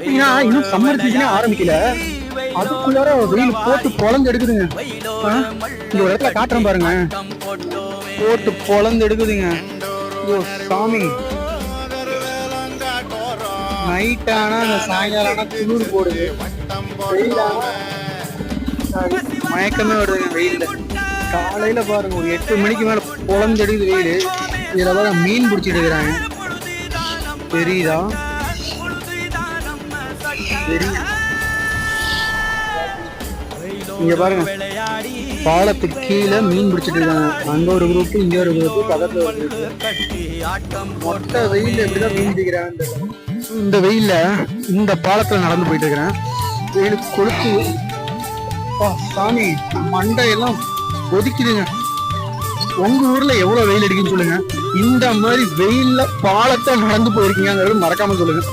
பாத்தீங்கன்னா இன்னும் சம்மர் சீசனே ஆரம்பிக்கல, அதுக்குள்ளார வெயில் போட்டு பொழந்து எடுக்குதுங்க. இங்க ஒரு இடத்துல காட்டுறேன் பாருங்க, போட்டு பொழந்து எடுக்குதுங்க. ஐயோ சாமி, நைட் ஆனா அந்த சாயங்காலம் ஆனா குளிர் போடுது, மயக்கமே வருதுங்க வெயில்ல. காலையில பாருங்க ஒரு 8 மணிக்கு மேல பொழந்து எடுக்குது வெயில். இதுல பாருங்க மீன் பிடிச்சிட்டு இருக்கிறாங்க, தெரியுதா? இங்க பாருங்க பாலத்துக்கு கீழே மீன் பிடிச்சிட்டு இருக்காங்க. அங்க ஒரு குரூப், இங்க ஒரு குரூப், பக்கத்துல ஒரு குரூப். மொத்த வெயில எப்படிதான் மீன் பிடிக்கிறாங்க. இந்த வெயில்ல இந்த பாலத்துல நடந்து போயிட்டு இருக்கிறேன். வெயில் கொளுத்து சாமி, மண்டையெல்லாம் கொதிக்குதுங்க. உங்க ஊர்ல எவ்வளவு வெயில் அடிக்குன்னு சொல்லுங்க. இந்த மாதிரி வெயில்ல பாலத்தை நடந்து போயிருக்கீங்கிறது மறக்காம சொல்லுங்க.